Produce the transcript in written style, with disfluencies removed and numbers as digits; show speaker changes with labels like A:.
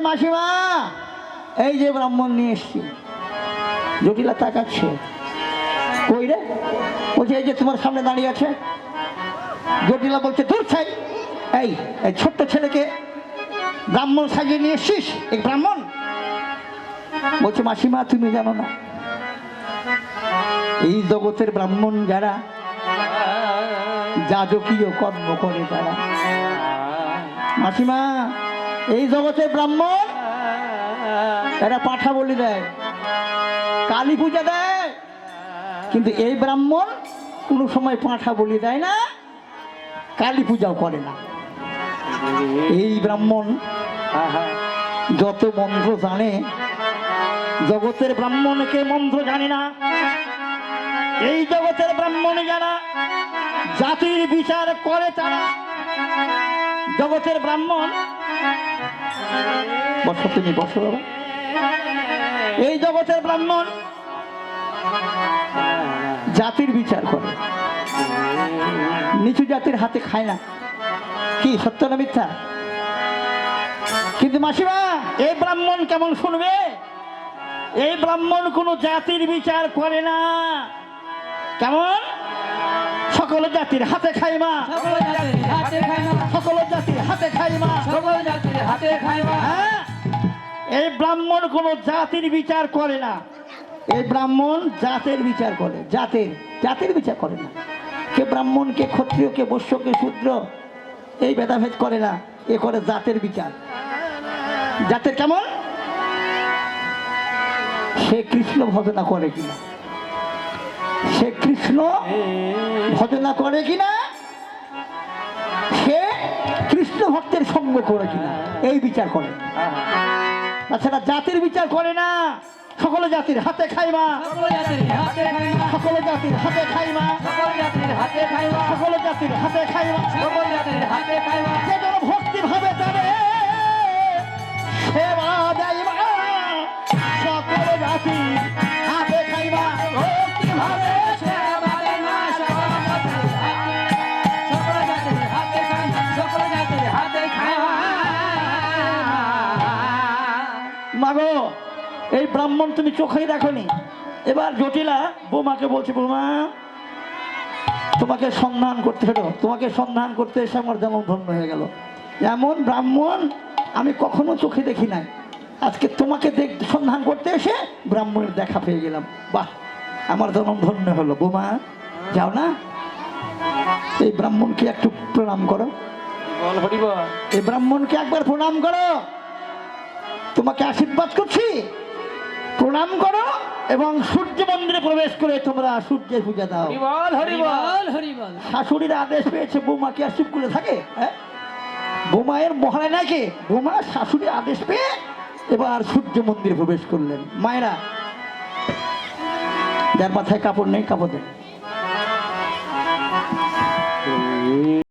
A: মাসিমা এই যে ব্রাহ্মণ নিয়ে এসছি। জটিলা তাকাচ্ছে, কই রে? বলছে এই যে তোমার সামনে দাঁড়িয়ে আছে। জটিলা বলছে দূর ছাই, এই ছোট্ট ছেলেকে ব্রাহ্মণ সাজিয়ে নিয়ে এসছিস? এই ব্রাহ্মণ? বলছে মাসিমা তুমি জানো না, এই জগতের ব্রাহ্মণ যারা যাজকীয় কর্ম করে তারা। মাসিমা এই জগতের ব্রাহ্মণ এরা পাঠা বলি দেয়, কালী পূজা দেয়, কিন্তু এই ব্রাহ্মণ কোনো সময় পাঠা বলি দেয় না, কালী পূজাও করে না। এই ব্রাহ্মণ যত মন্ত্র জানে, জগতের ব্রাহ্মণকে মন্ত্র জানে না। এই জগতের ব্রাহ্মণ যারা জাতির বিচার করে তারা, জগতের ব্রাহ্মণ বসো, তুমি বসো বাবা। এই জগতের ব্রাহ্মণ জাতির বিচার করে, নিচু জাতির হাতে খায় না। কি সত্য না মিথ্যা? কিন্তু মাসিমা এই ব্রাহ্মণ কেমন শুনবে? এই ব্রাহ্মণ কোন জাতির বিচার করে না। কেমন? সকল জাতির হাতে খাই মা, সকল জাতির হাতে খাই মা, সকল জাতির হাতে খাই মা, সকল জাতির হাতে খাই মা। হ্যাঁ, এই ব্রাহ্মণ কোন জাতির বিচার করে না। এই ব্রাহ্মণ জাতের বিচার করে, জাতের বিচার করে না। কে ব্রাহ্মণ, কে ক্ষত্রিয়, কে বৈশ্য, কে শূদ্র, এই ভেদাভেদ করে না। এ করে জাতের বিচার। জাতের কেমন? সে কৃষ্ণ ভজনা করে কিনা, সে কৃষ্ণ ভজনা করে কিনা, সে কৃষ্ণ ভক্তের সঙ্গ করে কিনা, এই বিচার করে। তাছাড়া জাতির বিচার করে না। সকল জাতির হাতে খাই মা, সকল জাতির হাতে খাই মা, সকল জাতির হাতে খাই মা, সকল জাতির হাতে খাই মা, সকল জাতির হাতে খাই মা, সকল জাতির হাতে খাই মা। যে যেন ভক্তি ভাবে তারে সেবা দেয় মা, সকল জাতির হাতে খাই মা, ভক্তি ভাবে সেবা দেয় মা, সকল জাতির হাতে খাই মা, সকল জাতির হাতে খাই মা। মাগো এই ব্রাহ্মণ তুমি চোখেই দেখনি। এবার জটিলা বৌমাকে বলছে, বৌমা তোমাকে সন্ধান করতে হলো, তোমাকে সন্ধান করতে এসে আমার জন্ম ধন্য হয়ে গেল। এমন ব্রাহ্মণ আমি কখনো চোখে দেখি নাই, আজকে তোমাকে সন্ধান করতে এসে ব্রাহ্মণের দেখা পেয়ে গেলাম। বাহ, আমার জন্ম ধন্য হলো। বৌমা যাও না, এই ব্রাহ্মণকে একটু প্রণাম করো। এই ব্রাহ্মণকে একবার প্রণাম করো, তোমাকে আশীর্বাদ করছি, প্রণাম করো এবং সূর্য মন্দিরে প্রবেশ করে তোমরা সূর্যের পূজা দাও। শাশুড়ির আদেশ পেয়েছে, বৌমা কি আর চুপ করে থাকে? বৌমায়ের মহারায় নাকি? বৌমা শাশুড়ির আদেশ পেয়ে এবার সূর্য মন্দিরে প্রবেশ করলেন। মায়েরা যার মাথায় কাপড় নেই কাপড় দেন।